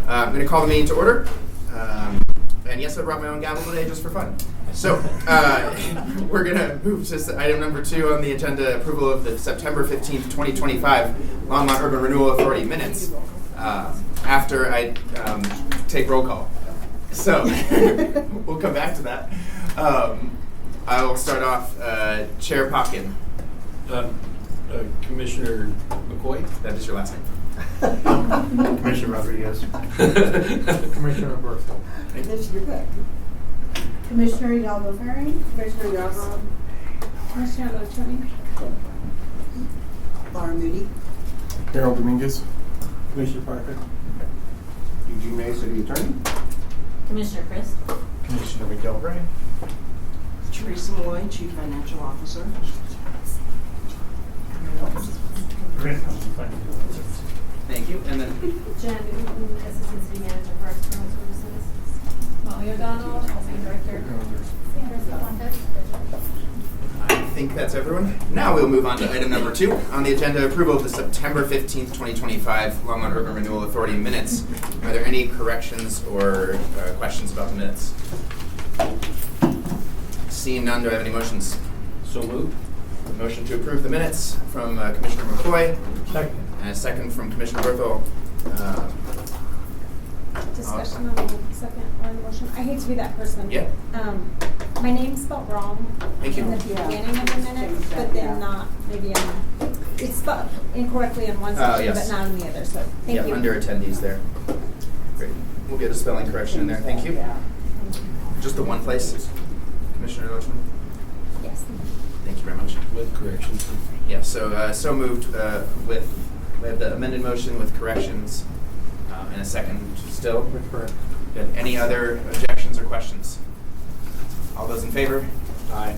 I'm going to call the meeting to order. And yes, I brought my own gavel today just for fun. So we're going to move to item number 2 on the agenda, approval of the September 15th, 2025 Longmont Urban Renewal Authority minutes after I take roll call. So we'll come back to that. I will start off, Chair Popkin. Commissioner McCoy. That is your last name. Commissioner Rodriguez. Commissioner Berthel. Commissioner Beck. Commissioner Hidalgo Ferry. Commissioner Yarrow. Commissioner Luttrell. Laura Moody. Harold Dominguez. Commissioner Parker. Eugene May, City Attorney. Commissioner Chris. Commissioner McGilvray. Teresa Malloy, Chief Financial Officer. Thank you. And then Jen Newton, Assistant City Manager for External Services. Molly O'Donnell, Housing Director. I think that's everyone. Now we'll move on to item number 2 on the agenda, approval of the September 15th, 2025 Longmont Urban Renewal Authority minutes. Are there any corrections or questions about the minutes? Seeing none, do I have any motions? So moved. A motion to approve the minutes from Commissioner McCoy. Second. And a second from Commissioner Berthel. Discussion on the second one motion. I hate to be that person. Yeah. My name's spelled wrong Thank you. in the beginning of the minutes, but then not maybe it's spelled incorrectly in one section, yes. but not in the other. So thank you. Under attendees there. Great. We'll get a spelling correction in there. Thank you. Just the one place, Commissioner Loachman? Yes. Thank you very much. With corrections. Yeah, so moved with, we have the amended motion with corrections and a second still. Correct. Good. Any other objections or questions? All those in favor? Aye.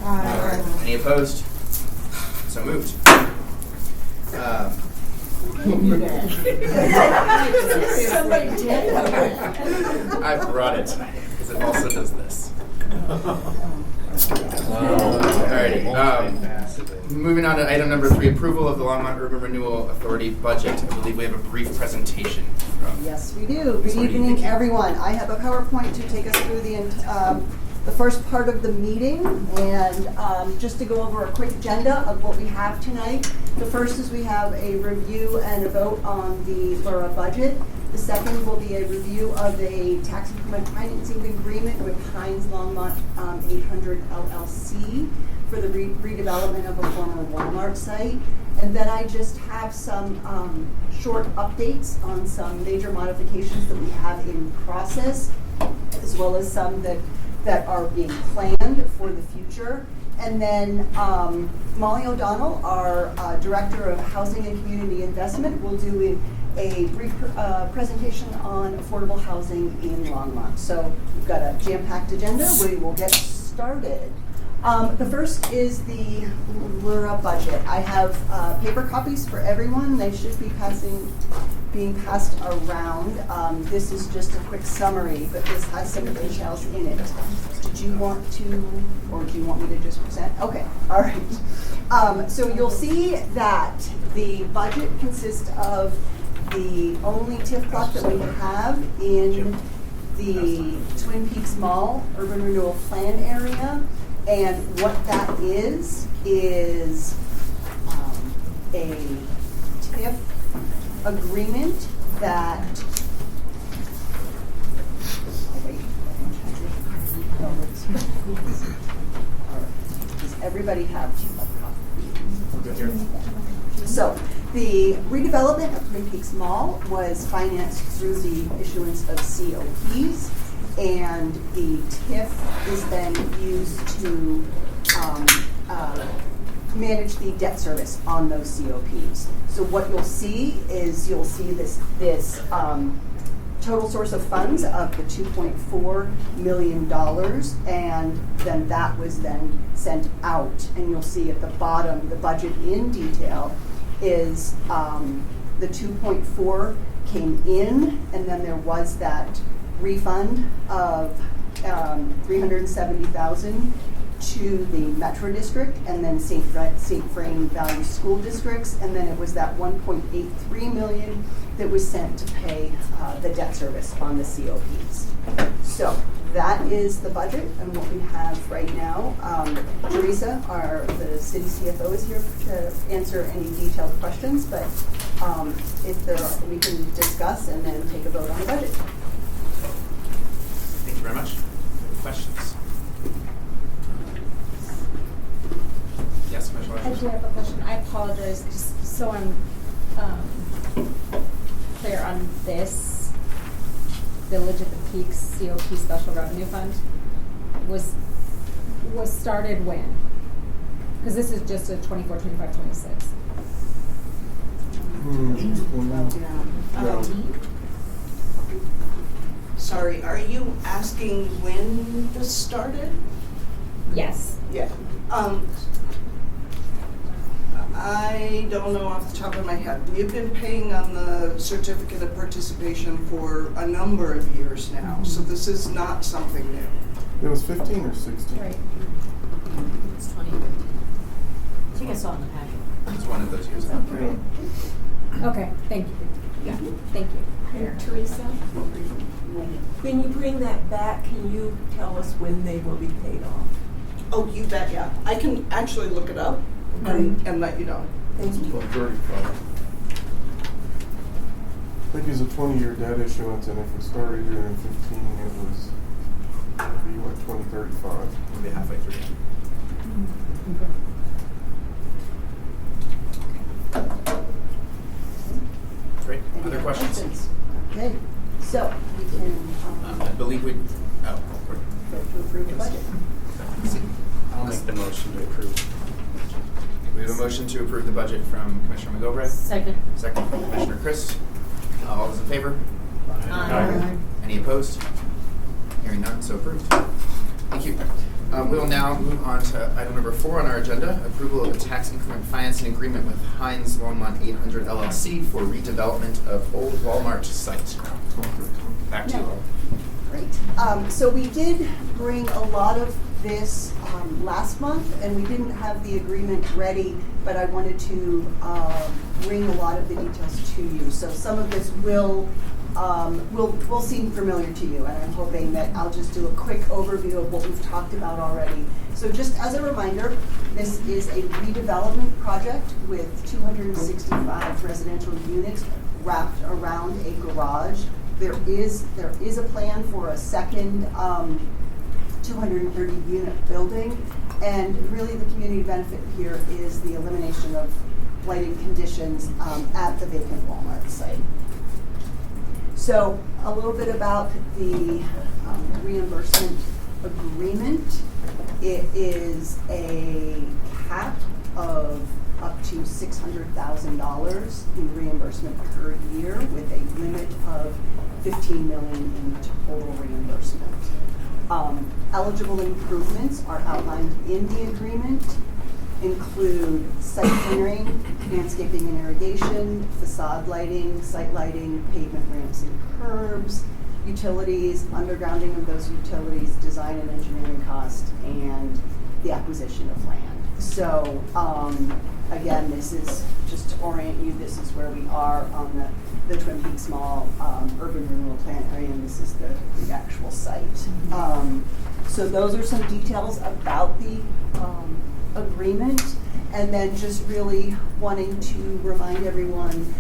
Any opposed? So moved. Somebody did. I brought it because it also does this. Alrighty. Moving on to item number 3, approval of the Longmont Urban Renewal Authority budget. I believe we have a brief presentation from. Yes, we do. Good Somebody, thank evening, you. everyone. I have a PowerPoint to take us through the first part of the meeting, and just to go over a quick agenda of what we have tonight. The first is we have a review and a vote on the LURA budget. The second will be a review of a tax increment financing agreement with Heinz Longmont 800 LLC for the redevelopment of a former Walmart site. And then I just have some short updates on some major modifications that we have in process, as well as some that are being planned for the future. And then Molly O'Donnell, our Director of Housing and Community Investment, will do a brief presentation on affordable housing in Longmont. So we've got a jam-packed agenda. We will get started. The first is the LURA budget. I have paper copies for everyone. They should be being passed around. This is just a quick summary, but this has some details in it. Did you want to, or do you want me to just present? Okay, all right. So you'll see that the budget consists of the only TIF plot that we have in the Twin Peaks Mall Urban Renewal Plan area. And what that is a TIF agreement that does everybody have TIF copies? So the redevelopment of Twin Peaks Mall was financed through the issuance of COPs, and the TIF is then used to manage the debt service on those COPs. So what you'll see is this total source of funds of the $2.4 million, and then that was then sent out. And you'll see at the bottom, the budget in detail is the 2.4 came in, and then there was that refund of $370,000 to the Metro District, and then St. Vrain Valley School Districts, and then it was that $1.83 million that was sent to pay the debt service on the COPs. So that is the budget and what we have right now. Teresa, the city CFO, is here to answer any detailed questions, but if there are, we can discuss and then take a vote on the budget. Thank you very much. Questions? Yes, Commissioner I Rogers? do have a question. I apologize, just so I'm clear on this. Village at the Peaks COP Special Revenue Fund was started when? Because this is just a 24, 25, 26. Yeah. Sorry, are you asking when this started? Yes. Yeah. I don't know off the top of my head. We've been paying on the certificate of participation for a number of years now, so this is not something new. It was 15 or 16? Right. It's 2015. I think I saw it in the packet. It's one of those years. Yeah. Okay, thank you. Yeah, thank you. And Teresa, when you bring that back, can you tell us when they will be paid off? Oh, you bet, yeah. I can actually look it up and let you know. Thank you. About 35. I think it's a 20-year debt issuance, and if we started here in 15, it was, it'd be what, 2035. We'll be halfway through. Great. Any Other questions? Okay, so we can I believe we. Oh, we're- vote to approve the budget. I'll make the motion to approve. We have a motion to approve the budget from Commissioner McGilvray. Second. Second from Commissioner Chris. All those in favor? Aye. Any opposed? Hearing none, so approved. Thank you. We will now move on to item number 4 on our agenda, approval of a tax increment financing agreement with Heinz Longmont 800 LLC for redevelopment of old Walmart site. Back to you all. Great. So we did bring a lot of this last month, and we didn't have the agreement ready, but I wanted to bring a lot of the details to you. So some of this will seem familiar to you, and I'm hoping that I'll just do a quick overview of what we've talked about already. So just as a reminder, this is a redevelopment project with 265 residential units wrapped around a garage. There is a plan for a second 230 unit building, and really the community benefit here is the elimination of blighted conditions at the vacant Walmart site. So a little bit about the reimbursement agreement. It is a cap of up to $600,000 in reimbursement per year with a limit of $15 million in total reimbursement. Eligible improvements are outlined in the agreement, include site clearing, landscaping and irrigation, facade lighting, site lighting, pavement ramps and curbs, utilities, undergrounding of those utilities, design and engineering cost, and the acquisition of land. So again, this is just to orient you, this is where we are on the Twin Peaks Mall urban renewal plan area, and this is the actual site. So those are some details about the agreement, and then just really wanting to remind everyone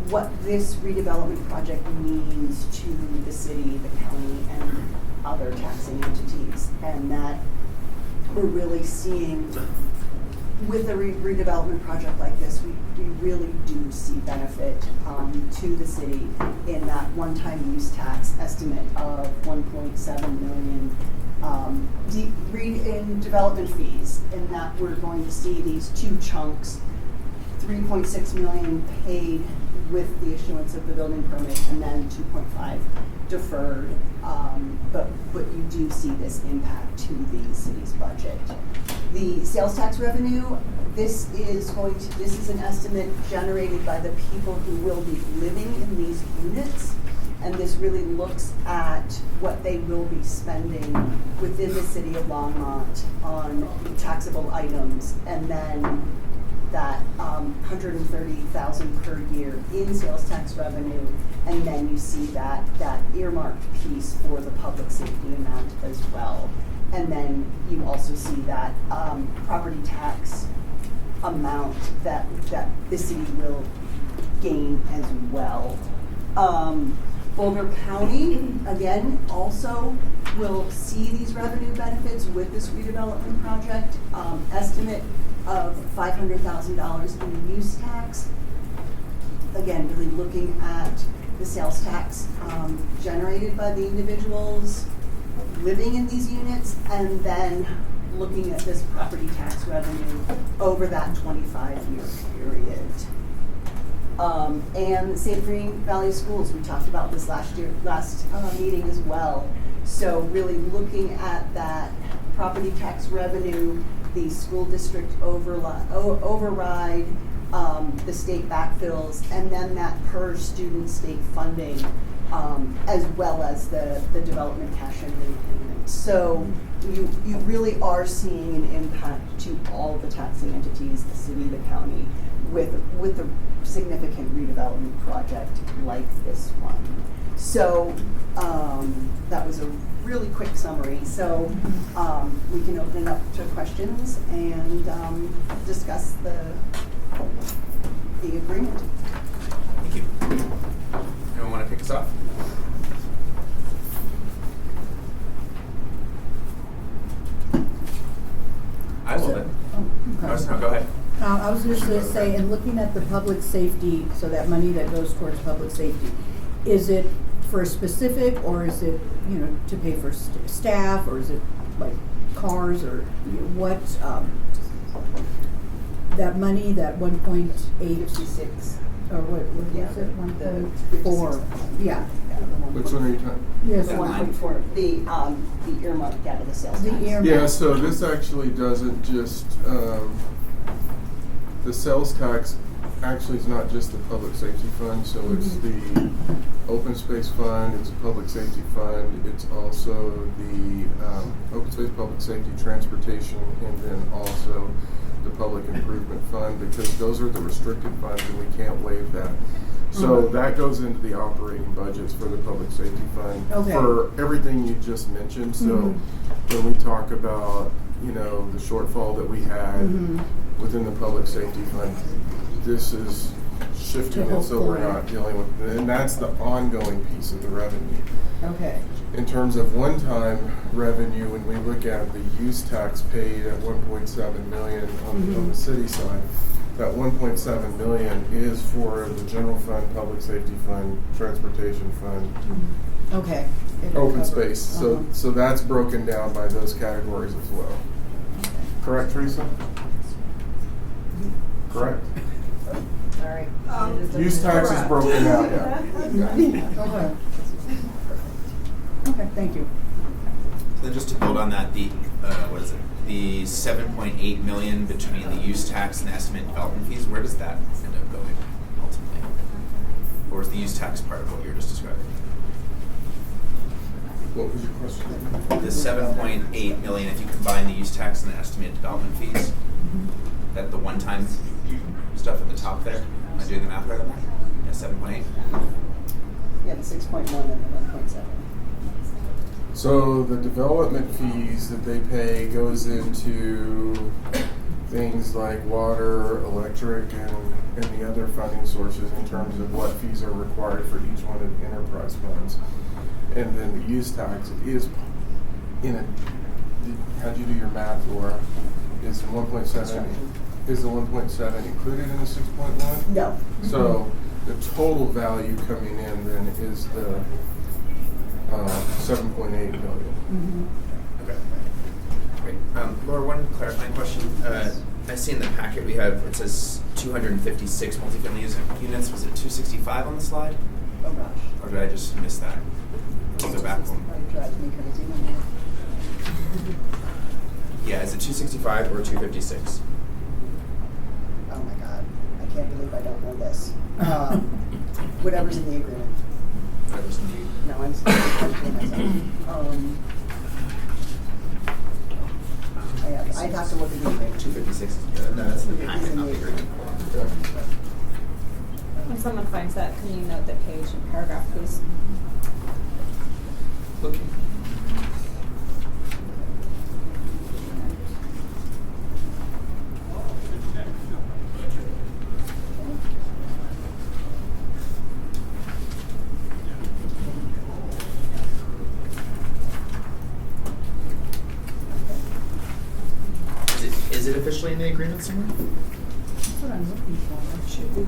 what this redevelopment project means to the city, the county, and other taxing entities, and that we're really seeing with a redevelopment project like this, we really do see benefit to the city in that one-time use tax estimate of $1.7 million in development fees, in that we're going to see these two chunks, $3.6 million paid with the issuance of the building permit, and then $2.5 deferred. But you do see this impact to the city's budget. The sales tax revenue, this is an estimate generated by the people who will be living in these units, and this really looks at what they will be spending within the city of Longmont on taxable items, and then that 130,000 per year in sales tax revenue, and then you see that earmarked piece for the public safety amount as well. And then you also see that property tax amount that the city will gain as well. Boulder County, again, also will see these revenue benefits with this redevelopment project. Estimate of $500,000 in use tax. Again, really looking at the sales tax generated by the individuals living in these units, and then looking at this property tax revenue over that 25-year period. And St. Green Valley Schools, we talked about this last meeting as well. So really looking at that property tax revenue, the school district override, the state backfills, and then that per student state funding, as well as the development cash and repayment. So you really are seeing an impact to all the taxing entities, the city, the county, with a significant redevelopment project like this one. So that was a really quick summary. So we can open it up to questions and discuss the agreement. Thank you. Anyone want to kick us off? I will then. No, go ahead. I was just going to say, in looking at the public safety, so that money that goes towards public safety, is it for a specific, or is it, to pay for staff, or is it like cars, or what? That money, that 1.856, or what is it? 1.4. Yeah. Which one are you talking? Yes. 1.4. The earmark out of the sales tax. Yeah, so this actually doesn't just, the sales tax actually is not just the public safety fund, so it's the open space fund, it's a public safety fund, it's also the open space, public safety, transportation, and then also the public improvement fund, because those are the restricted funds and we can't waive that. So that goes into the operating budgets for the public safety fund for everything you just mentioned. So when we talk about, the shortfall that we had within the public safety fund, this is shifting it so we're not dealing with, and that's the ongoing piece of the revenue. Okay. In terms of one-time revenue, when we look at the use tax paid at $1.7 million on the city side, that $1.7 million is for the general fund, public safety fund, transportation fund, Okay. open space. So that's broken down by those categories as well. Correct, Teresa? Correct. Sorry. Use tax is broken out, yeah. Okay. Okay, thank you. So then just to build on that, the the 7.8 million between the use tax and the estimated development fees, where does that end up going ultimately? Or is the use tax part of what you're just describing? What was your question? The 7.8 million, if you combine the use tax and the estimated development fees, that the one-time stuff at the top there, am I doing the math right on that? Yeah, 7.8? Yeah, the 6.1 and the 1.7. So the development fees that they pay goes into things like water, electric, and the other funding sources in terms of what fees are required for each one of the enterprise funds. And then the use tax is how'd you do your math, Laura? Is the 1.7 included in the 6.1? No. So the total value coming in then is the 7.8 million. Okay. Great. Laura, one clarifying question. I see in the packet we have, it says 256 multifamily units. Was it 265 on the slide? Oh gosh. Or did I just miss that? Was it back one? Probably drives me crazy. Yeah, is it 265 or 256? Oh my God. I can't believe I don't know this. Whatever's in the agreement. Whatever's in the No, I'm questioning myself. I'd have to look at the agreement. 256, no, that's the packet, not the agreement. When someone finds that, can you note the page and paragraph, please? Looking. Is it officially in the agreement somewhere? That's what I'm looking for. Should be.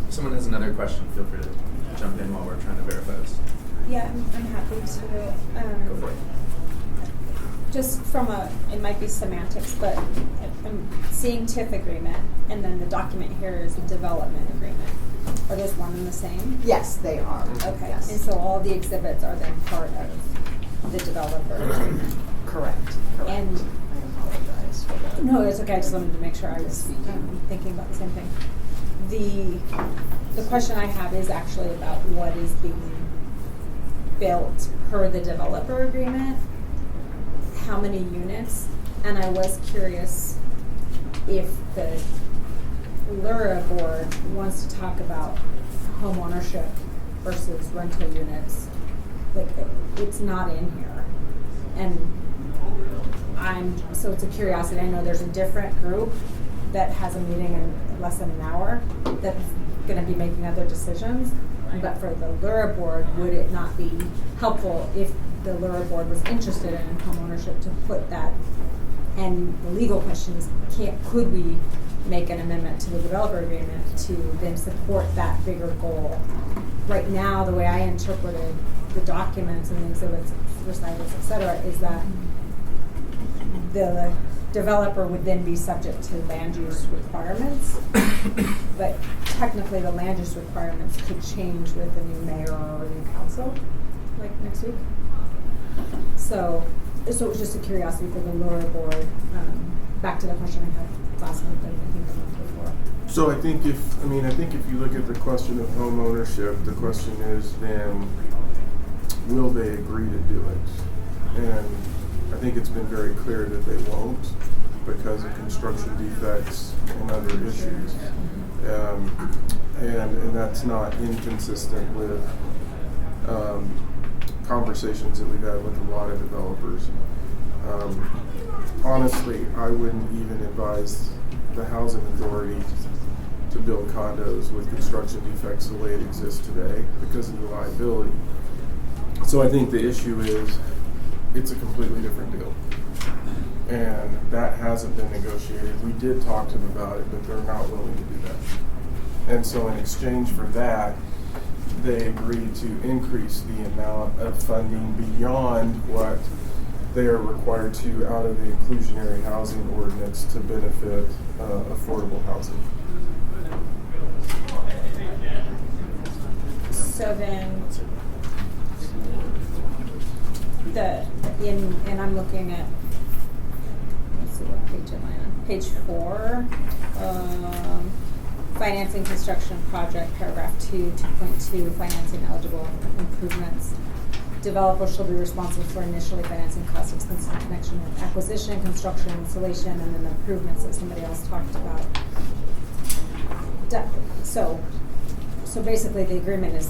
If someone has another question, feel free to jump in while we're trying to verify this. Yeah, I'm happy to. Go for it. Just from it might be semantics, but I'm seeing TIF agreement, and then the document here is a development agreement. Are those one and the same? Yes, they are. Okay, Yes. and so all the exhibits are then part of the developer agreement? Correct. And- I apologize for that. No, it's okay, I just wanted to make sure I was thinking about the same thing. The question I have is actually about what is being built per the developer agreement, how many units, and I was curious if the LURA board wants to talk about home ownership versus rental units. Like, it's not in here. And so it's a curiosity. I know there's a different group that has a meeting in less than an hour that's gonna be making other decisions. But for the LURA board, would it not be helpful if the LURA board was interested in home ownership to put that? And the legal question is, could we make an amendment to the developer agreement to then support that bigger goal? Right now, the way I interpreted the documents and the exhibits, recitals, et cetera, is that the developer would then be subject to land use requirements, but technically the land use requirements could change with a new mayor or a new council, like next week. So it was just a curiosity for the LURA board. Back to the question I had last month and I think the month before. So I think if you look at the question of home ownership, the question is then, will they agree to do it? And I think it's been very clear that they won't because of construction defects and other issues. And that's not inconsistent with conversations that we've had with a lot of developers. Honestly, I wouldn't even advise the housing authority to build condos with construction defects the way it exists today because of the liability. So I think the issue is it's a completely different deal. And that hasn't been negotiated. We did talk to them about it, but they're not willing to do that. And so in exchange for that, they agreed to increase the amount of funding beyond what they are required to out of the inclusionary housing ordinance to benefit affordable housing. So then, and I'm looking at, let's see what page am I on? Page 4, financing construction project, paragraph 2.2, financing eligible improvements. Developers shall be responsible for initially financing cost expenses in connection with acquisition, construction, installation, and then the improvements that somebody else talked about. So basically the agreement is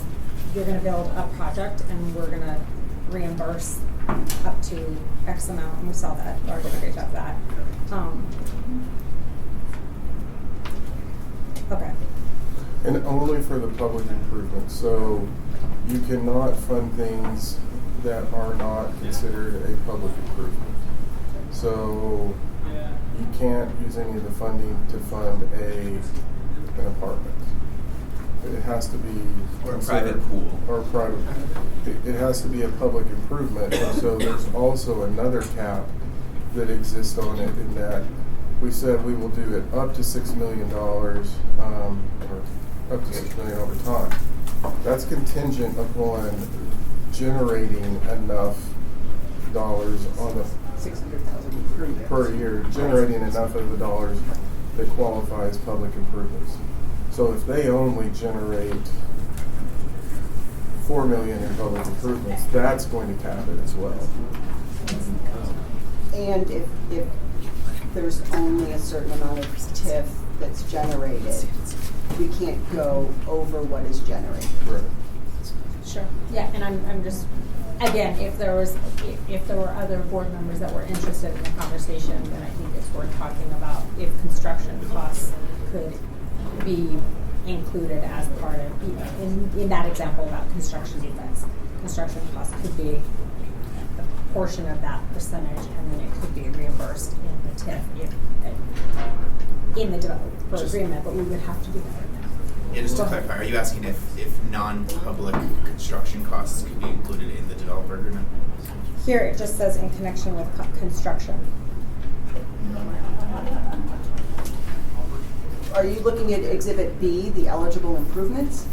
you're going to build a project and we're going to reimburse up to X amount, and we saw that, or did a great job of that. Okay. And only for the public improvements. So you cannot fund things that are not considered a public improvement. So you can't use any of the funding to fund an apartment. It has to be Or a private pool. Or a private. It has to be a public improvement. And so there's also another cap that exists on it in that we said we will do it up to $6 million, or up to $6 million over time. That's contingent upon generating enough dollars on the $600,000 per year, generating enough of the dollars that qualify as public improvements. So if they only generate $4 million in public improvements, that's going to cap it as well. And if there's only a certain amount of TIF that's generated, we can't go over what is generated. Right. Sure, yeah, and I'm just, again, if there were other board members that were interested in the conversation, then I think it's worth talking about if construction costs could be included as part of, in that example about construction defects. Construction costs could be a portion of that percentage, and then it could be reimbursed in the TIF in the developer agreement, but we would have to do that right now. Yeah, just to clarify, are you asking if non-public construction costs could be included in the developer agreement? Here it just says in connection with construction. Are you looking at Exhibit B, the eligible improvements?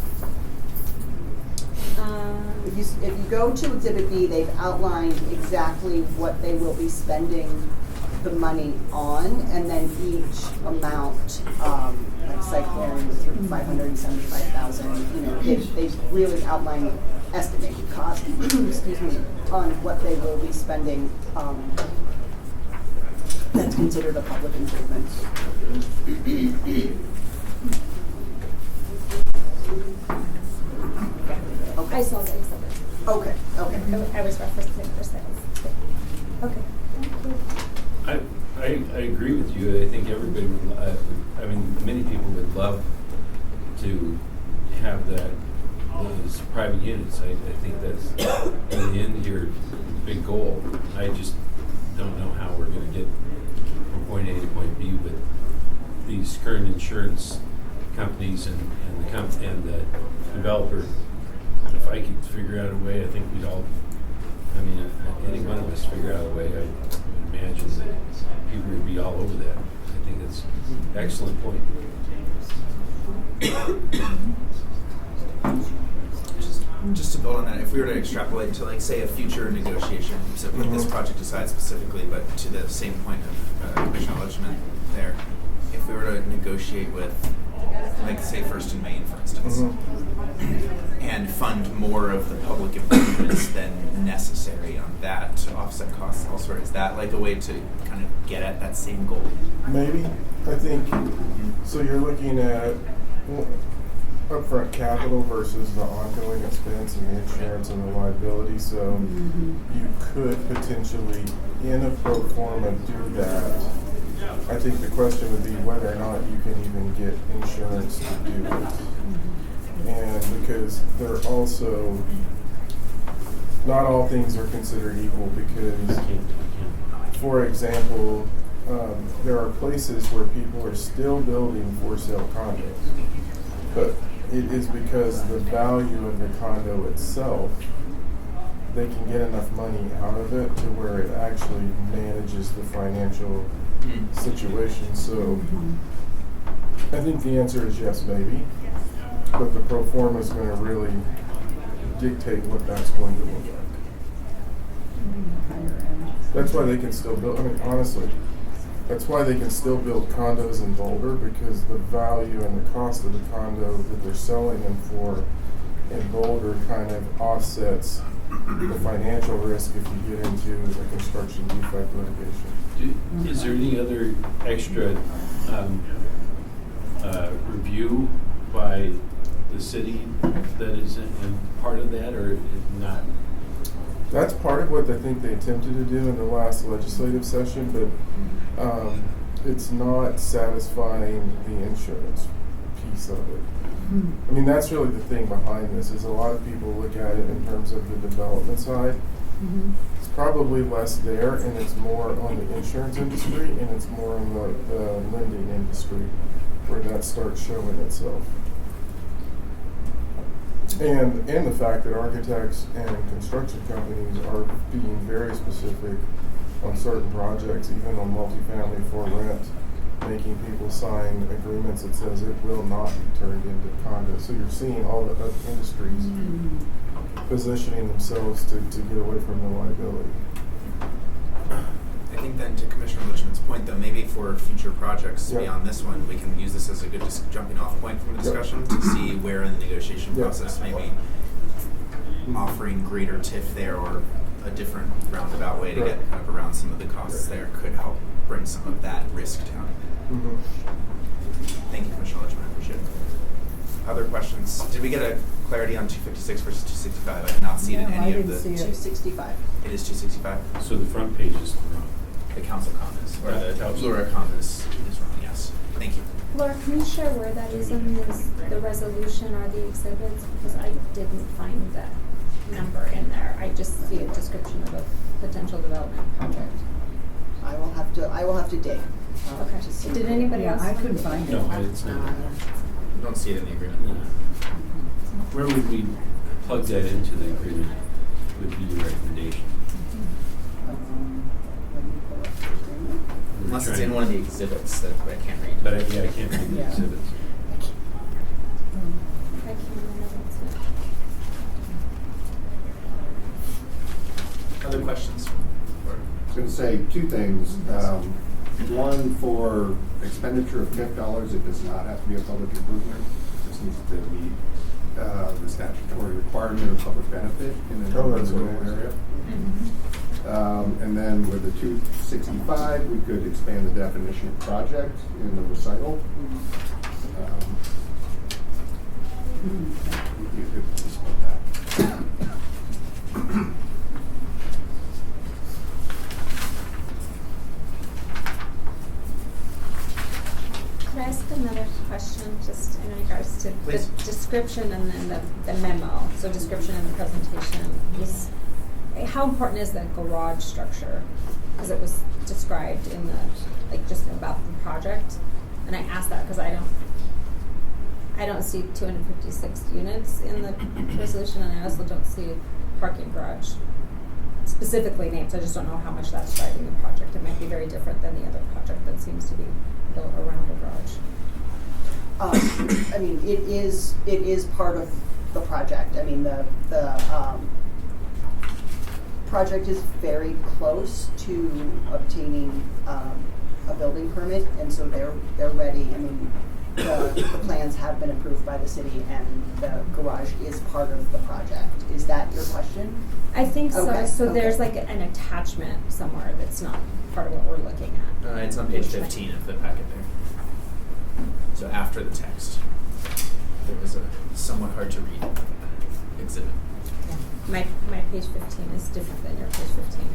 If you go to Exhibit B, they've outlined exactly what they will be spending the money on, and then each amount, like site clearing was $575,000. You know, they've really outlined estimated cost, excuse me, on what they will be spending. That's considered a public improvement. I saw the exhibit. Okay. I was referencing for sales. Okay. I agree with you. I think everybody would, many people would love to have those private units. I think that's, in the end, your big goal. I just don't know how we're going to get from point A to point B with these current insurance companies and the developer. If I could figure out a way, I think we'd all, any one of us figure out a way, I would imagine that people would be all over that. I think that's an excellent point. Just to build on that, if we were to extrapolate to, like, say, a future negotiation, so put this project aside specifically, but to the same point of Commissioner Lutchman there, if we were to negotiate with, like, say, First and Main, for instance, and fund more of the public improvements than necessary on that to offset costs elsewhere, is that like a way to kind of get at that same goal? Maybe. I think, so you're looking at upfront capital versus the ongoing expense and the insurance and the liability. So you could potentially, in a pro forma, do that. I think the question would be whether or not you can even get insurance to do it. And because they're also, not all things are considered equal, because, for example, there are places where people are still building for sale condos, but it is because the value of the condo itself, they can get enough money out of it to where it actually manages the financial situation. So I think the answer is yes, maybe, but the pro forma is going to really dictate what that's going to look like. That's why they can still build, honestly, that's why they can still build condos in Boulder, because the value and the cost of the condo that they're selling them for in Boulder kind of offsets the financial risk if you get into the construction defect litigation. Is there any other extra review by the city that is in part of that, or not? That's part of what I think they attempted to do in the last legislative session, but it's not satisfying the insurance piece of it. I mean, that's really the thing behind this, is a lot of people look at it in terms of the development side. It's probably less there, and it's more on the insurance industry, and it's more on the lending industry, where that starts showing itself. And the fact that architects and construction companies are being very specific on certain projects, even on multifamily for rent, making people sign agreements that says it will not be turned into condos. So you're seeing all the other industries positioning themselves to get away from the liability. then to Commissioner Lichman's point, though, maybe for future projects Yeah. beyond this one, we can use this as a good jumping off point from the discussion to see where in the negotiation Yeah. process maybe offering greater TIF there or a different roundabout way to Right. get kind of around some of the costs there could help bring some of that risk down. Mhm. Thank you, Commissioner Lichman. I appreciate it. Other questions? Did we get a clarity on 256 versus 265? I did not see it in No, I any of didn't the. see it. 265. It is 265. So the front page is wrong. The council comments or the Council. LURA comments is wrong. Yes. Thank you. Laura, can you share where that is in the resolution or the exhibits? Because I didn't find that number in there. I just see a description of a potential development project. I will have to dig. Okay. to see. Did anybody Yeah, else? I couldn't find it. No, it's not. You don't see it in the agreement. No. Where would we plug that into the agreement would be your recommendation? Let me pull up the agreement. We're Unless it's trying- in one of the exhibits that I can't read. But I can't read the Yeah. exhibits. I can't remember what's in it. Other questions? I was going to say two things. One, for expenditure of TIF dollars, it does not have to be a public improvement. It just needs to meet the statutory requirement of public benefit in an Oh, that's urban what it is. area. And then with the 265, we could expand the definition of project in the recital. You could display that. Could I ask another question, just in regards to Please. the description and then the memo? So description and the presentation is, how important is the garage structure? Because it was described in the, like, just about the project. And I asked that because I don't see 256 units in the resolution, and I also don't see a parking garage specifically named, so I just don't know how much that's driving the project. It might be very different than the other project that seems to be built around a garage. I mean, it is part of the project. I mean, the project is very close to obtaining a building permit, and so they're ready. I mean, the plans have been approved by the city, and the garage is part of the project. Is that your question? I think so. Okay, So okay. there's like an attachment somewhere that's not part of what we're looking at. It's on page 15 of the packet there. So after the text, there was a somewhat hard to read exhibit. My page 15 is different than your page 15.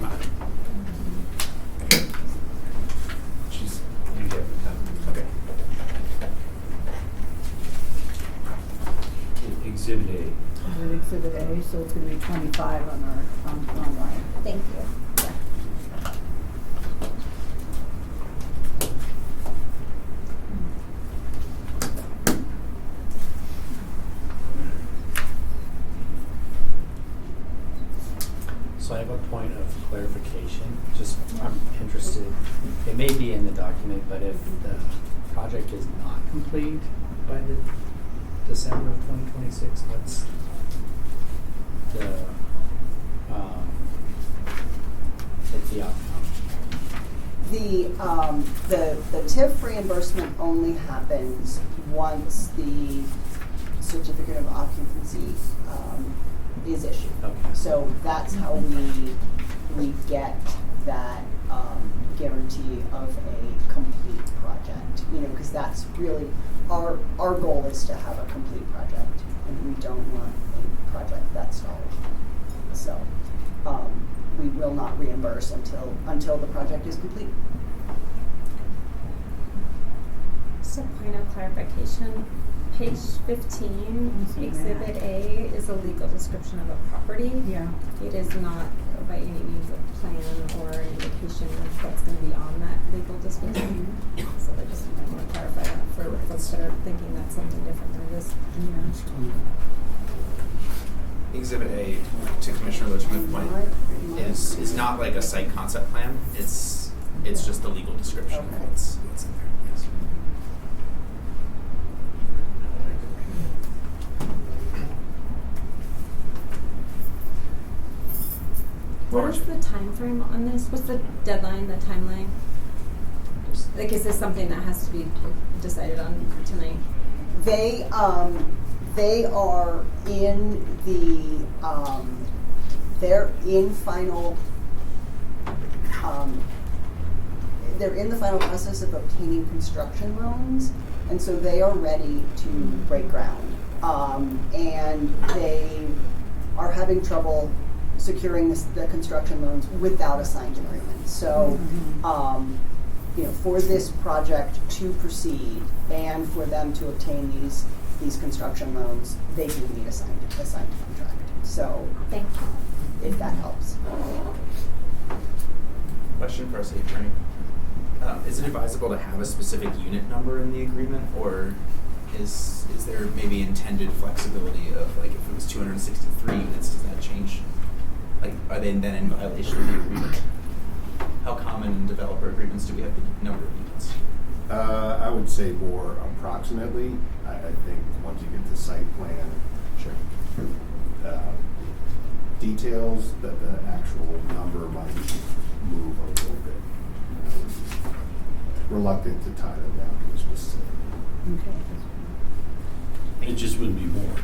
You get it. Okay. Exhibit A. Is it Exhibit A, so it's gonna be 25 on our, online. Thank you. Yeah. So I have a point of clarification, just I'm interested, it may be in the document, but if the project is not complete by the December of 2026, what's the outcome? The TIF reimbursement only happens once the certificate of occupancy is issued. Okay. So that's how we get that guarantee of a complete project. You know, because that's really our goal is to have a complete project, and we don't want a project that's stalled. So we will not reimburse until the project is complete. Just a point of clarification. Page 15, see Exhibit that. A is a legal description of a property. Yeah. It is not by any means a plan or an indication of what's going to be on that legal description. So I just want to clarify that for folks that are thinking that's something different than this. Exhibit A, to Commissioner Lichman's point, is not like a site concept plan. It's just the legal description of Okay. what's in there. Yes. What is the time frame on this? What's the deadline, the timeline? Like, is this something that has to be decided on tonight? They are in the, they're in final, they're in the final process of obtaining construction loans, and so they are ready to break ground. And they are having trouble securing the construction loans without a signed agreement. So, you know, for this project to proceed and for them to obtain these construction loans, they do need a signed contract. So, Thank you. if that helps. Question for our city attorney. Is it advisable to have a specific unit number in the agreement, or is there maybe intended flexibility of, like, if it was 263 units, does that change? Like, are they then in violation of the agreement? How common in developer agreements do we have the number of units? I would say more approximately. I think once you get the site plan, Sure. Details, that the actual number might move a little bit. Reluctant to tie them down to a specific. Okay. It just wouldn't be more.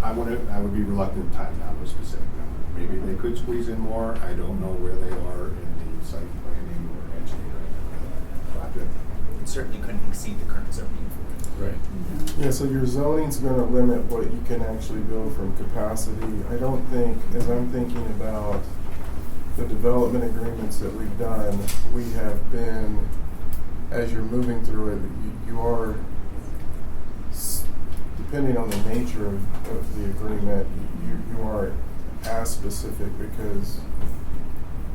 I would be reluctant to tie them down to a specific number. Maybe they could squeeze in more. I don't know where they are in the site planning or engineering project. It certainly couldn't exceed the current zoning. Right. Yeah, so your zoning's gonna limit what you can actually build from capacity. I don't think, as I'm thinking about the development agreements that we've done, we have been, as you're moving through it, you are, depending on the nature of the agreement, you are as specific because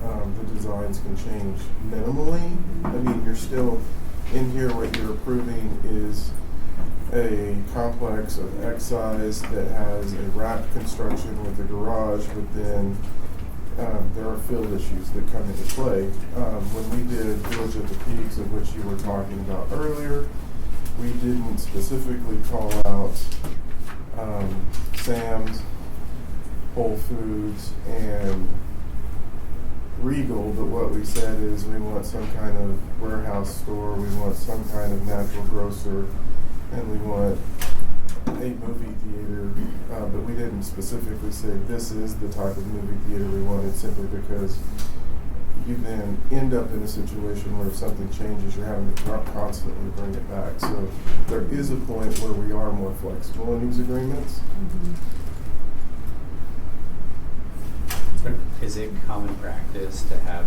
the designs can change minimally. I mean, you're still, in here what you're approving is a complex of X size that has a wrapped construction with a garage, but then there are field issues that come into play. When we did Village at the Peaks, of which you were talking about earlier, we didn't specifically call out Sam's, Whole Foods, and Regal, but what we said is we want some kind of warehouse store, we want some kind of natural grocer, and we want a movie theater, but we didn't specifically say this is the type of movie theater we wanted, simply because you then end up in a situation where if something changes, you're having to constantly bring it back. So there is a point where we are more flexible in these agreements. Is it common practice to have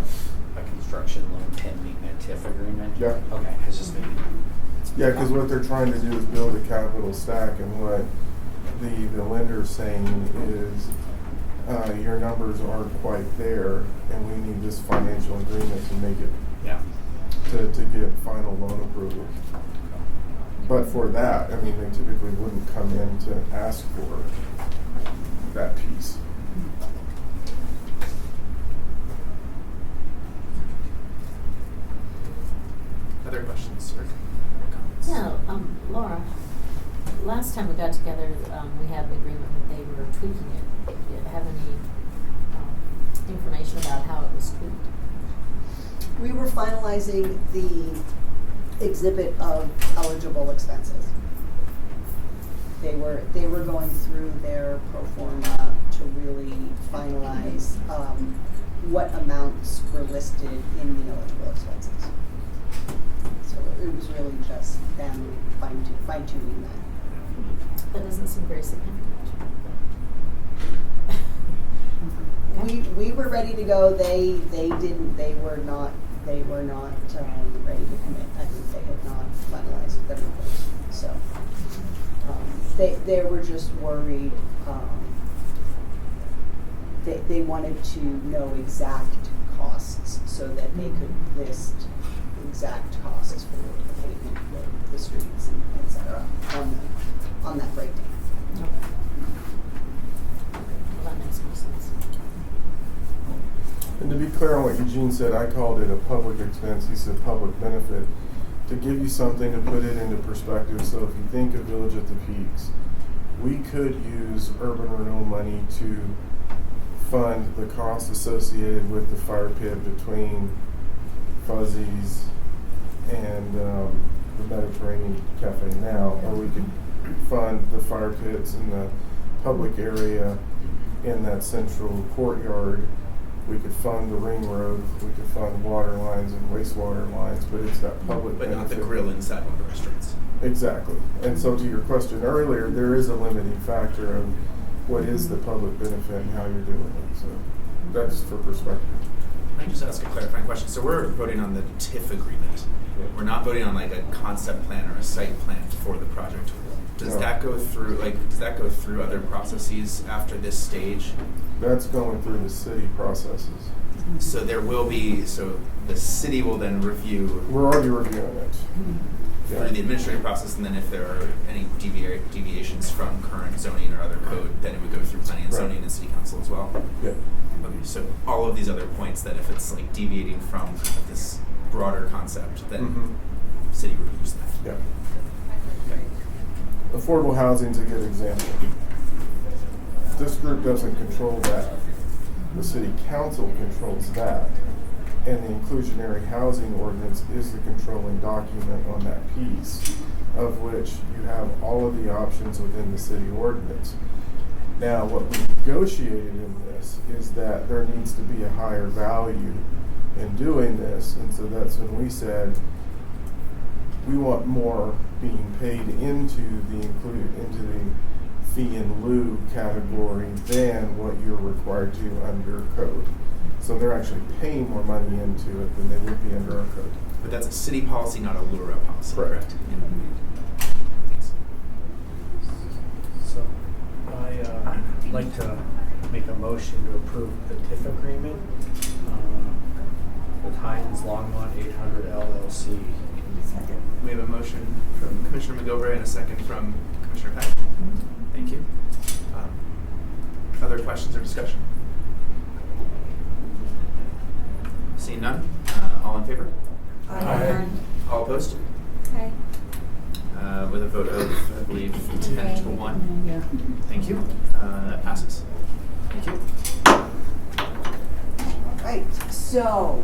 a construction loan pending a TIF agreement? Yeah. Okay, it's just maybe. Yeah, because what they're trying to do is build a capital stack, and what the lender's saying is your numbers aren't quite there, and we need this financial agreement to make it, to get final loan approval. But for that, I mean, they typically wouldn't come in to ask for that piece. Other questions or comments? Yeah, Laura, last time we got together, we had the agreement that they were tweaking it. Do you have any information about how it was tweaked? We were finalizing the exhibit of eligible expenses. They were going through their pro forma to really finalize what amounts were listed in the eligible expenses. So it was really just them fine-tuning that. That doesn't seem very significant. We were ready to go. They didn't. They were not ready to commit. I think they had not finalized their numbers. So they were just worried. They wanted to know exact costs so that they could list exact costs for the pavement, the streets, and et cetera on that breakdown. Okay. Well, that makes more sense. And to be clear on what Eugene said, I called it a public expense. He said public benefit. To give you something to put it into perspective, so if you think of Village at the Peaks, we could use urban renewal money to fund the costs associated with the fire pit between Fuzzy's and the Mediterranean Cafe now, or we could fund the fire pits in the public area in that central courtyard. We could fund the ring road, we could fund water lines and wastewater lines, but it's that public But not the benefit. grill inside one of the restaurants. Exactly. And so to your question earlier, there is a limiting factor of what is the public benefit and how you're doing it. So that's for perspective. Can I just ask a clarifying question? So we're voting on the TIF agreement. We're not voting on like a concept plan or a site plan for the project. Does No. that go through other processes after this stage? That's going through the city processes. So the city will then review We're already reviewing it. Yeah. through the administrative process, and then if there are any deviations from current zoning or other code, then it would go through planning and Right. zoning and city council as well. Yeah. Okay, so all of these other points, that if it's like deviating from this broader concept, then Mhm. city reviews that. Yeah. Affordable housing is a good example. This group doesn't control that. The city council controls that. And the inclusionary housing ordinance is the controlling document on that piece, of which you have all of the options within the city ordinance. Now, what we negotiated in this is that there needs to be a higher value in doing this, and so that's when we said we want more being paid into the fee in lieu category than what you're required to under code. So they're actually paying more money into it than they would be under our code. But that's a city policy, not a LURA policy, Correct. correct? Yeah. Thanks. So I'd like to make a motion to approve the TIF agreement with Heinz Longmont 800 LLC. Second. We have a motion from Commissioner McGilvray and a second from Commissioner Peck. Thank you. Other questions or discussion? Seeing none, all in favor? Aye. All opposed? Okay. With a vote of, I believe, 10 to 1. Yeah. Thank you. That passes. Thank you. Right, so,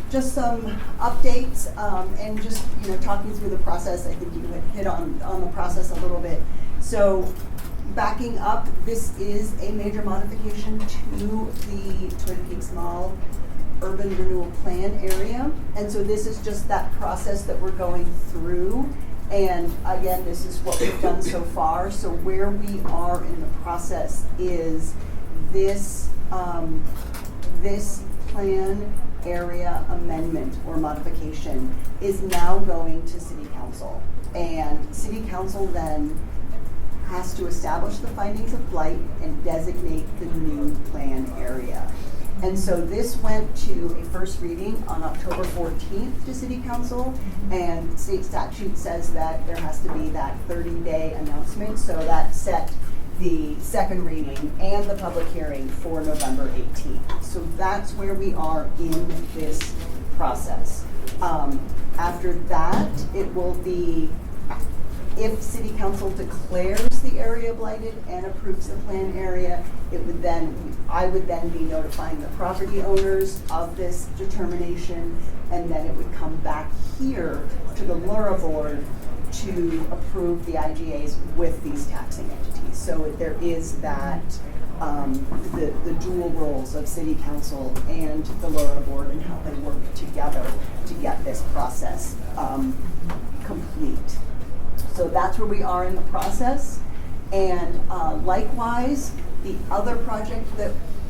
just some updates, and just, talking through the process. I think you had hit on the process a little bit. So, backing up, this is a major modification to the Twin Peaks Mall Urban Renewal Plan area. And so this is just that process that we're going through. And again, this is what we've done so far. So where we are in the process is this, this plan area amendment or modification is now going to City Council. And City Council then has to establish the findings of blight and designate the new plan area. And so this went to a first reading on October 14th to City Council, and state statute says that there has to be that 30-day announcement, so that set the second reading and the public hearing for November 18th. So that's where we are in this process. After that, it will be, if City Council declares the area blighted and approves the plan area, I would then be notifying the property owners of this determination, and then it would come back here to the LURA board to approve the IGAs with these taxing entities. So there is that, the dual roles of City Council and the LURA board and how they work together to get this process complete. So that's where we are in the process. And likewise, the other project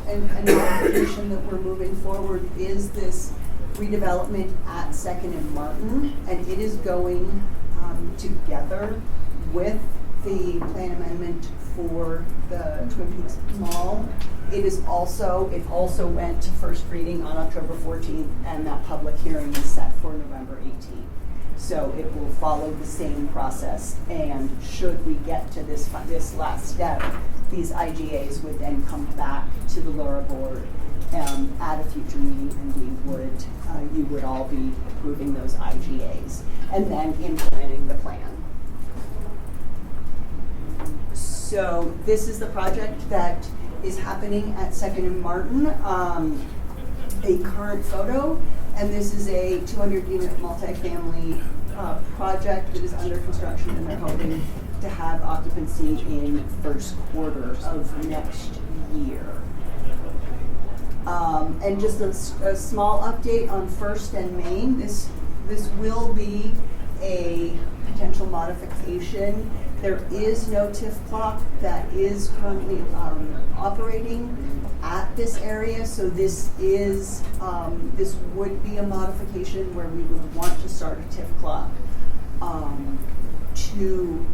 and application that we're moving forward is this redevelopment at 2nd and Martin, and it is going together with the plan amendment for the Twin Peaks Mall. It also went to first reading on October 14th, and that public hearing is set for November 18th. So it will follow the same process, and should we get to this last step, these IGAs would then come back to the LURA board at a future meeting, and you would all be approving those IGAs and then implementing the plan. So this is the project that is happening at 2nd and Martin, a current photo, and this is a 200-unit multifamily project that is under construction, and they're hoping to have occupancy in first quarter of next year. And just a small update on First and Main. This will be a potential modification. There is no TIF clock that is currently operating at this area, so this would be a modification where we would want to start a TIF clock to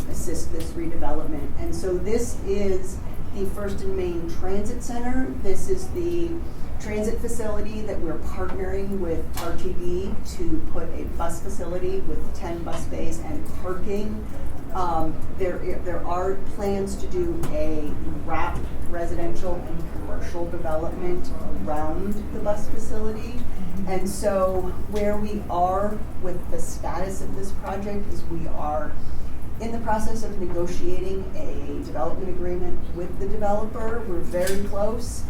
assist this redevelopment. And so this is the First and Main Transit Center. This is the transit facility that we're partnering with RTD to put a bus facility with 10 bus bays and parking. There are plans to do a wrap residential and commercial development around the bus facility. And so where we are with the status of this project is we are in the process of negotiating a development agreement with the developer. We're very close.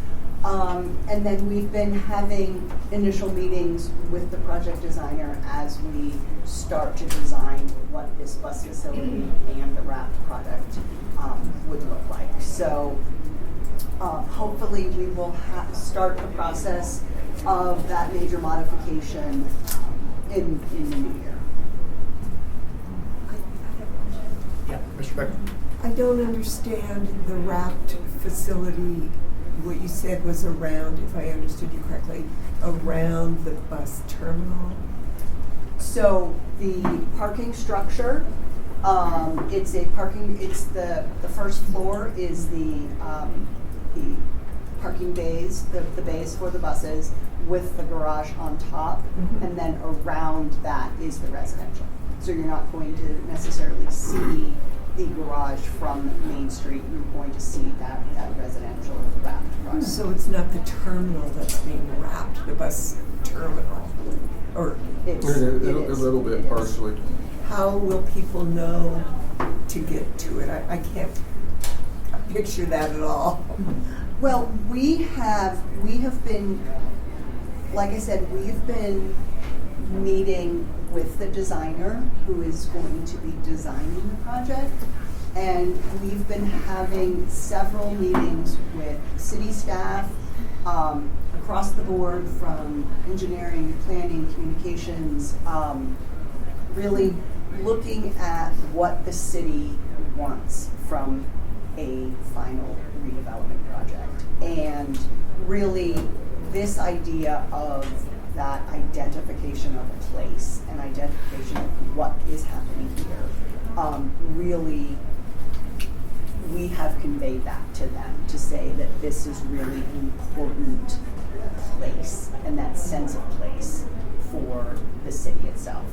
And then we've been having initial meetings with the project designer as we start to design what this bus facility and the wrap product would look like. So hopefully we will start the process of that major modification in the new year. Yeah, Mr. Becker. I don't understand the wrapped facility. What you said was around, if I understood you correctly, around the bus terminal. So the parking structure, it's the first floor is the parking bays, the bays for the buses with the garage on top, and then around that is the residential. So you're not going to necessarily see the garage from Main Street. You're going to see that residential wrapped product. So it's not the terminal that's being wrapped, the bus terminal, or It A is. little bit partially. how will people know to get to it? I can't picture that at all. Well, we have been, like I said, we've been meeting with the designer who is going to be designing the project, and we've been having several meetings with city staff across the board, from engineering, planning, communications, really looking at what the city wants from a final redevelopment project. And really this idea of that identification of a place and identification of what is happening here, really we have conveyed that to them to say that this is really an important place and that sense of place for the city itself.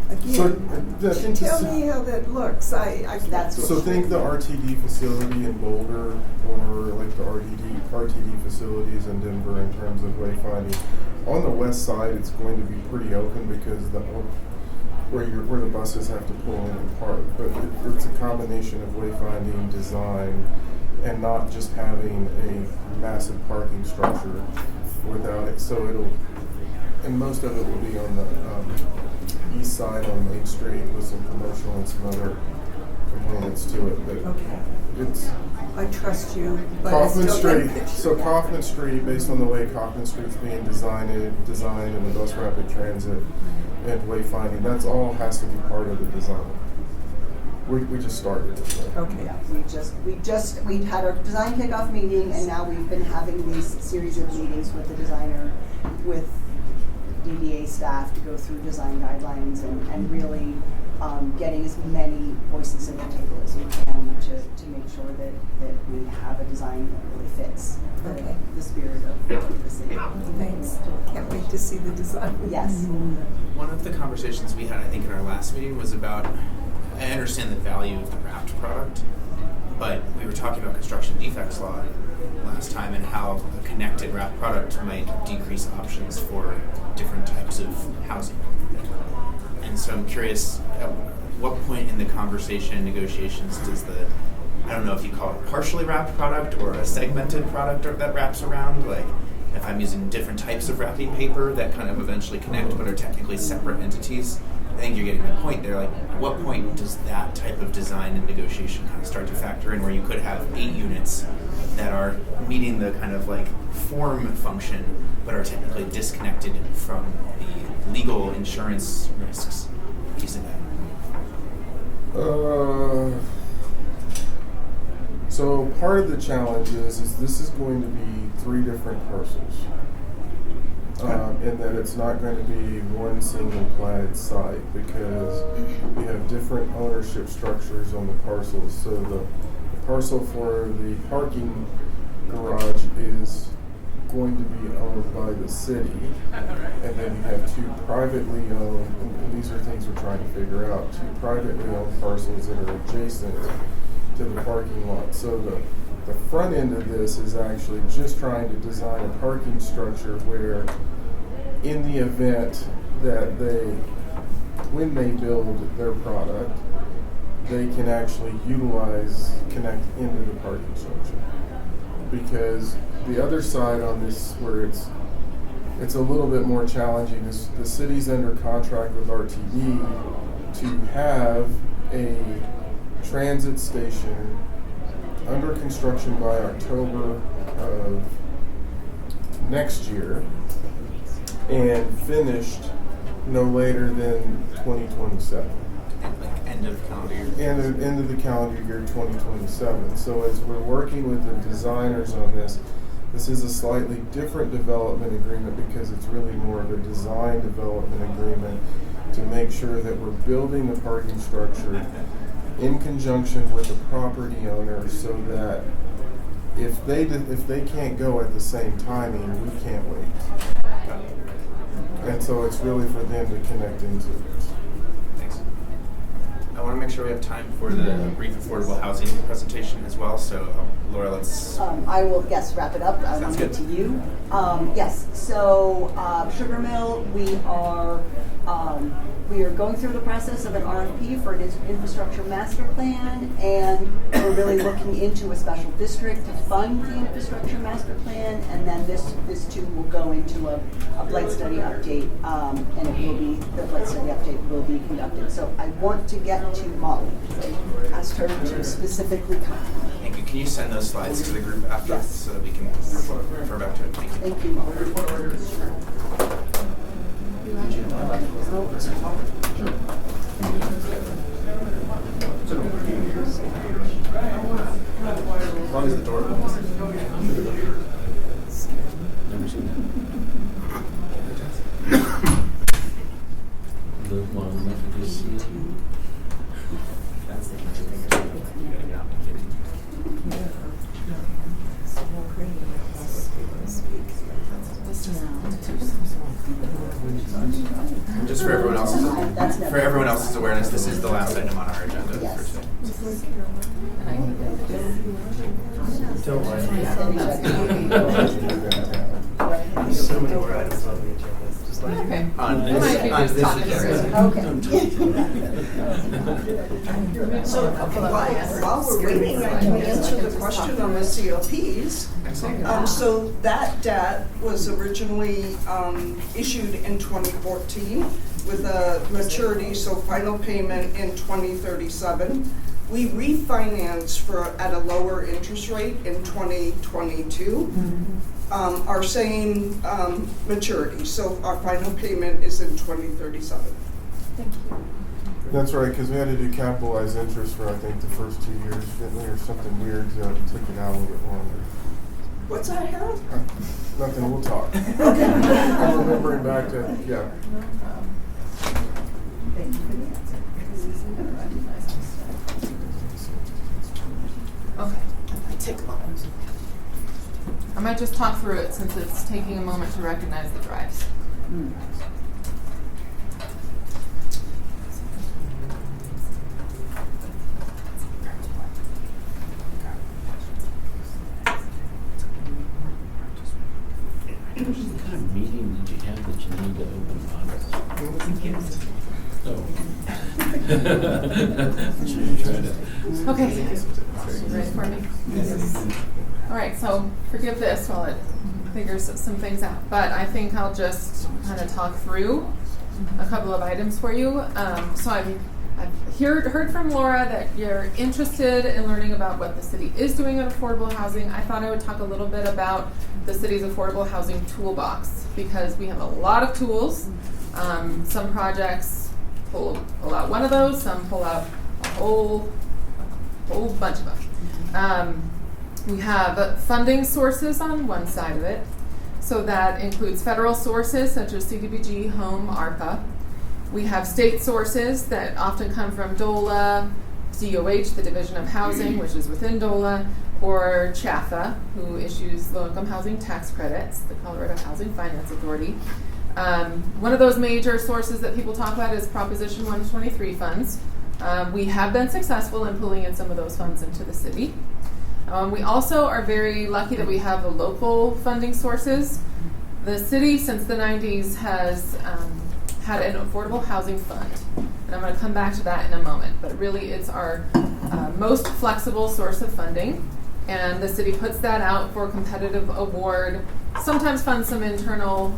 Again, tell me how that looks. That's So think the RTD facility in Boulder, or like the RTD facilities in Denver in terms of wayfinding. On the west side, it's going to be pretty open because where the buses have to pull in and park. But it's a combination of wayfinding, design, and not just having a massive parking structure without it. So and most of it will be on the east side on Main Street with some commercial and some other components to it. But Okay. it's I trust you, but Kaufman I still Street. can't picture So that. Kaufman Street, based on the way Kaufman Street's being designed and the bus rapid transit and wayfinding, that's all has to be part of the design. We just started it. So. Okay. Yeah, we had our design kickoff meeting, and now we've been having these series of meetings with the designer, with DDA staff to go through design guidelines and really getting as many voices at the table as we can to make sure that we have a design that really fits the spirit of the city. Thanks. Can't wait to see the design. Yes. One of the conversations we had, I think, in our last meeting was about, I understand the value of the wrapped product, but we were talking about construction defects law last time and how a connected wrapped product might decrease options for different types of housing. And so I'm curious, at what point in the conversation and negotiations does the I don't know if you call it a partially wrapped product or a segmented product that wraps around, like if I'm using different types of wrapping paper that kind of eventually connect but are technically separate entities. I think you're getting my point there. Like, at what point does that type of design and negotiation kind of start to factor in, where you could have 8 units that are meeting the kind of like form function but are technically disconnected from the legal insurance risks piece of that? So part of the challenge is this is going to be 3 different parcels. And that it's not going to be one single platted site, because we have different ownership structures on the parcels. So the parcel for the parking garage is going to be owned by the city, and then you have 2 privately owned, and these are things we're trying to figure out, 2 privately owned parcels that are adjacent to the parking lot. So the front end of this is actually just trying to design a parking structure where, in the event that when they build their product, they can actually connect into the parking structure. Because the other side on this, where it's a little bit more challenging, is the city's under contract with RTD to have a transit station under construction by October of next year and finished no later than 2027. Like end of calendar year. End of the calendar year 2027. So as we're working with the designers on this is a slightly different development agreement, because it's really more of a design development agreement to make sure that we're building the parking structure in conjunction with the property owner, so that if they can't go at the same timing, we can't wait. And so it's really for them to connect into it. Thanks. I want to make sure we have time for the brief affordable housing presentation as well. So, Laura, let's. I will, wrap it up. I Sounds want to good. get to you. Yes, so Sugar Mill, we are going through the process of an RFP for an infrastructure master plan, and we're really looking into a special district to fund the infrastructure master plan, and then this too will go into a blight study update, and the blight study update will be conducted. So I want to get to Molly. I asked her to specifically comment. Thank you. Can you send those slides to the group after, Yes. so that we can refer back to it? Thank you. Thank you, Molly. As long as the door opens. Never seen that. Live long enough to just see it. Just for everyone else's awareness, this is the last item on our agenda for today. There's so many more items on the agenda. Just like On this So while we're waiting, I can answer the question on the CLPs. Excellent. So that debt was originally issued in 2014 with a maturity, so final payment in 2037. We refinanced at a lower interest rate in 2022. Our same maturity, so our final payment is in 2037. Thank you. That's right, because we had to do capitalized interest for, I think, the first 2 years, didn't we, or something weird, so it took it out a little bit longer. What's that, Harold? Nothing, we'll talk. I'm remembering back to, yeah. Thank you for the answer. Okay. Take a moment. I might just talk through it since it's taking a moment to recognize the drives. What kind of meeting did you have that you need to open audit? Oh. Okay, you ready for me? All right, so forgive this while it figures some things out, but I think I'll just kind of talk through a couple of items for you. So I've heard from Laura that you're interested in learning about what the city is doing in affordable housing. I thought I would talk a little bit about the city's affordable housing toolbox, because we have a lot of tools. Some projects pull out one of those, some pull out a whole bunch of them. We have funding sources on one side of it, so that includes federal sources such as CDBG, Home, ARPA. We have state sources that often come from DOLA, DOH, the Division of Housing, which is within DOLA, or CHAFA, who issues low-income housing tax credits, the Colorado Housing Finance Authority. One of those major sources that people talk about is Proposition 123 funds. We have been successful in pulling in some of those funds into the city. We also are very lucky that we have local funding sources. The city, since the 90s, has had an affordable housing fund, and I'm going to come back to that in a moment, but really it's our most flexible source of funding, and the city puts that out for competitive award, sometimes funds some internal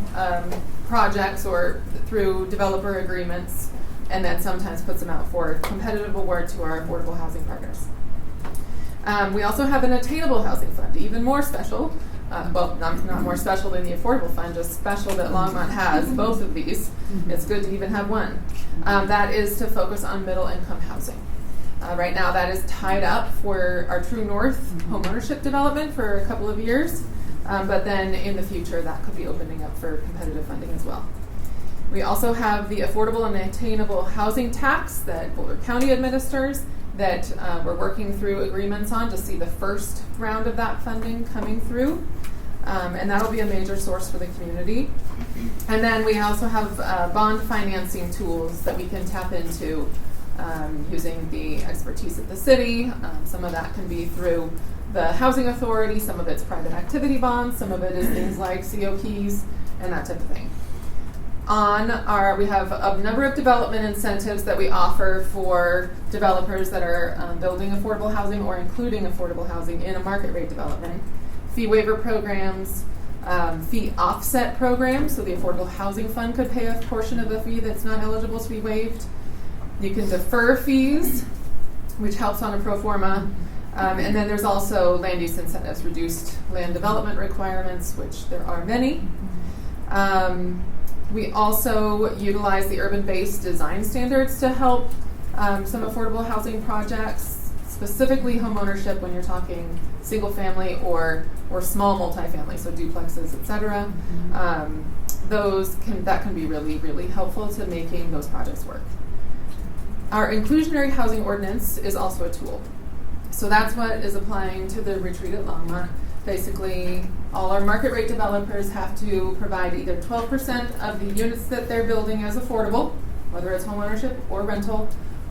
projects or through developer agreements, and then sometimes puts them out for competitive award to our affordable housing partners. We also have an attainable housing fund, even more special. Well, not more special than the affordable fund, just special that Longmont has both of these. It's good to even have one. That is to focus on middle income housing. Right now that is tied up for our True North homeownership development for a couple of years, but then in the future that could be opening up for competitive funding as well. We also have the affordable and attainable housing tax that Boulder County administers, that we're working through agreements on to see the first round of that funding coming through. And that'll be a major source for the community. And then we also have bond financing tools that we can tap into using the expertise of the city. Some of that can be through the housing authority, some of it's private activity bonds, some of it is things like COPs and that type of thing. We have a number of development incentives that we offer for developers that are building affordable housing or including affordable housing in a market rate development. Fee waiver programs, fee offset programs, so the Affordable Housing Fund could pay a portion of the fee that's not eligible to be waived. You can defer fees, which helps on a pro forma. And then there's also land use incentives, reduced land development requirements, which there are many. We also utilize the urban-based design standards to help some affordable housing projects, specifically homeownership when you're talking single family or small multifamily, so duplexes, etc. That can be really, really helpful to making those projects work. Our inclusionary housing ordinance is also a tool. So that's what is applying to the retreat at Longmont. Basically, all our market rate developers have to provide either 12% of the units that they're building as affordable, whether it's homeownership or rental,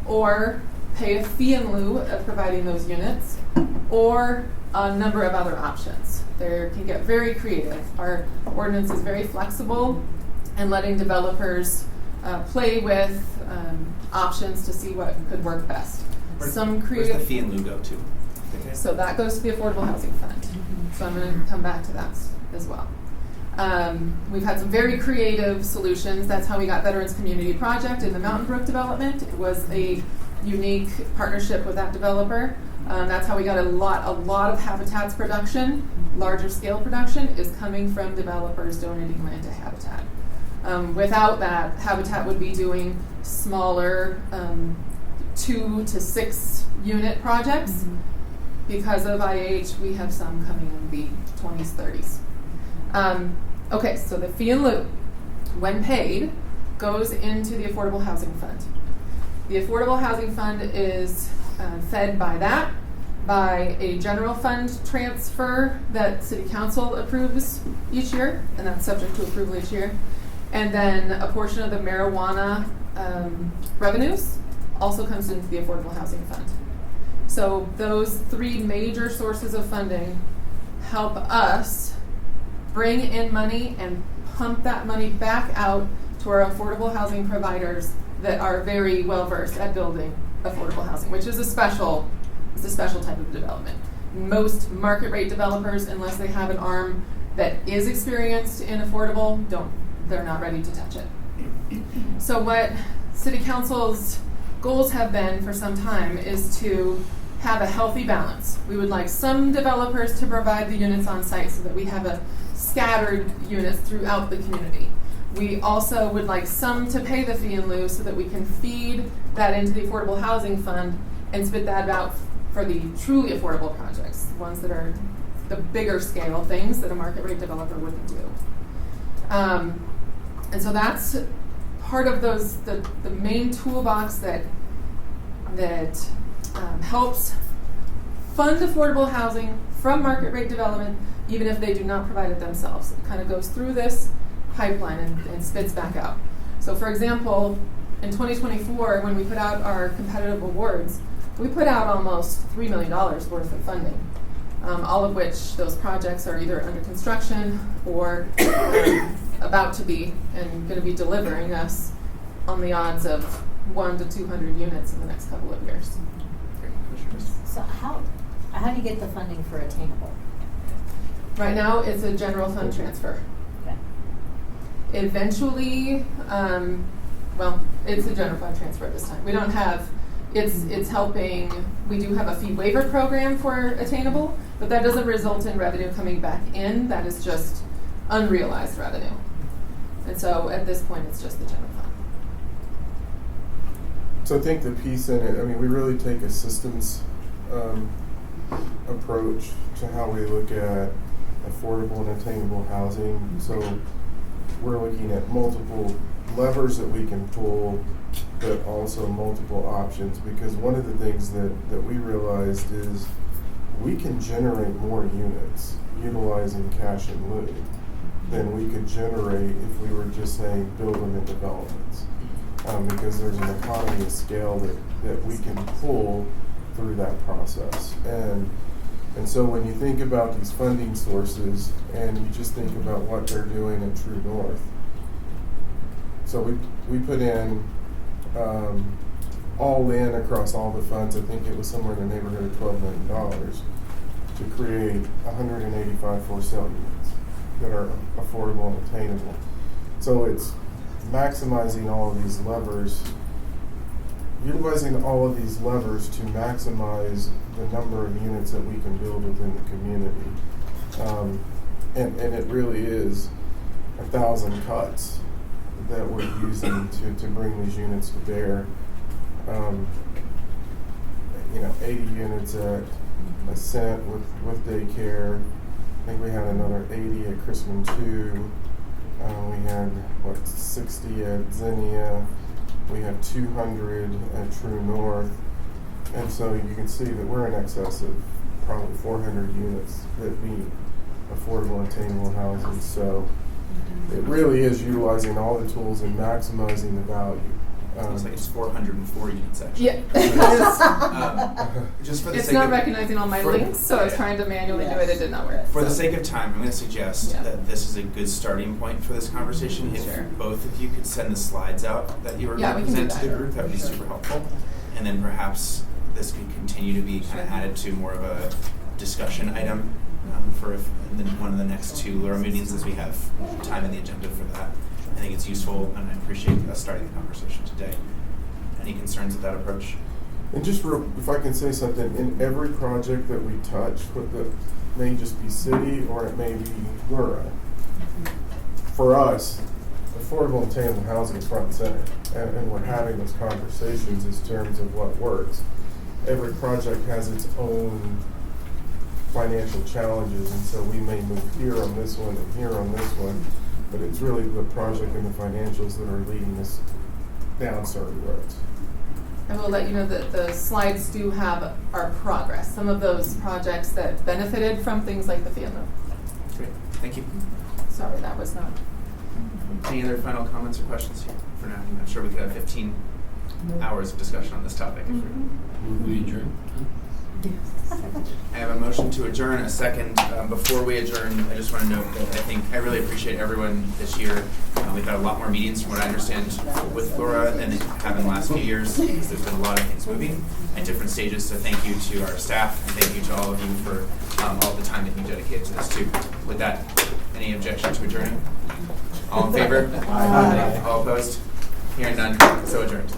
or pay a fee in lieu of providing those units, or a number of other options. They can get very creative. Our ordinance is very flexible and letting developers play with options to see what could work best. Where's the fee in lieu go to? So that goes to the Affordable Housing Fund. So I'm going to come back to that as well. We've had some very creative solutions. That's how we got Veterans Community Project in the Mountain Brook development. It was a unique partnership with that developer. That's how we got a lot of Habitat's production. Larger scale production is coming from developers donating land to Habitat. Without that, Habitat would be doing smaller 2 to 6 unit projects. Mm-hmm. Because of IH, we have some coming in the 20s, 30s. Okay, so the fee in lieu, when paid, goes into the Affordable Housing Fund. The Affordable Housing Fund is fed by a general fund transfer that City Council approves each year, and that's subject to approval each year. And then a portion of the marijuana revenues also comes into the Affordable Housing Fund. So those 3 major sources of funding help us bring in money and pump that money back out to our affordable housing providers that are very well versed at building affordable housing, which is a special type of development. Most market rate developers, unless they have an arm that is experienced in affordable, they're not ready to touch it. So what City Council's goals have been for some time is to have a healthy balance. We would like some developers to provide the units on site so that we have a scattered units throughout the community. We also would like some to pay the fee in lieu so that we can feed that into the affordable housing fund and spit that out for the truly affordable projects, the ones that are the bigger scale things that a market rate developer wouldn't do. And so that's part of the main toolbox that helps fund affordable housing from market rate development, even if they do not provide it themselves. It kind of goes through this pipeline and spits back out. So for example, in 2024, when we put out our competitive awards, we put out almost $3 million worth of funding, all of which those projects are either under construction or about to be and going to be delivering us on the odds of 100 to 200 units in the next couple of years. So how do you get the funding for Attainable? Right now, it's a general fund transfer. Okay. Eventually, it's a general fund transfer at this time. We don't have, it's helping, we do have a fee waiver program for Attainable, but that doesn't result in revenue coming back in. That is just unrealized revenue. And so at this point, it's just the general fund. So I think the piece in it, I mean, we really take a systems approach to how we look at affordable and attainable housing. So we're looking at multiple levers that we can pull, but also multiple options, because one of the things that we realized is we can generate more units utilizing cash in lieu than we could generate if we were just saying build them in developments. Because there's an economy of scale that we can pull through that process. And so when you think about these funding sources and you just think about what they're doing in True North, so we put in all in across all the funds, I think it was somewhere in the neighborhood of $12 million to create 185 for sale units that are affordable and attainable. So it's maximizing all of these levers, utilizing all of these levers to maximize the number of units that we can build within the community. And it really is 1,000 cuts that we're using to bring these units to bear. 80 units at Ascent with daycare. I think we had another 80 at Chrisman 2. We had 60 at Xenia. We have 200 at True North. And so you can see that we're in excess of probably 400 units that meet affordable and attainable housing. So it really is utilizing all the tools and maximizing the value. Looks like it's 404 units actually. Yeah. Just for the it's sake not of, recognizing all my links, so I was trying to manually do it. It did not work. For the so. sake of time, I'm going to suggest that this is a good starting point for this conversation. If both of you could send the slides out that you were going to present to the group, that would be super helpful. And then perhaps this could continue to be kind of added to more of a discussion item for one of the next two LURA meetings, as we have time in the agenda for that. I think it's useful, and I appreciate us starting the conversation today. Any concerns with that approach? And just if I can say something, in every project that we touch, that may just be city or it may be LURA, for us, affordable and attainable housing is front and center, and we're having those conversations in terms of what works. Every project has its own financial challenges, and so we may move here on this one and here on this one, but it's really the project and the financials that are leading us down certain roads. I will let you know that the slides do have our progress, some of those projects that benefited from things like the field. Great, thank you. Sorry, that was not. Any other final comments or questions here for now? I'm sure we could have 15 hours of discussion on this topic. Will we adjourn? I have a motion to adjourn, a second. Before we adjourn, I just want to note that I really appreciate everyone this year We've had a lot more meetings, from what I understand, with LURA than they have in the last few years, because there's been a lot of things moving at different stages. So thank you to our staff, and thank you to all of you for all the time that you dedicated to this too. With that, any objection to adjourning? All in favor? Aye. All opposed? Hearing none, so adjourned.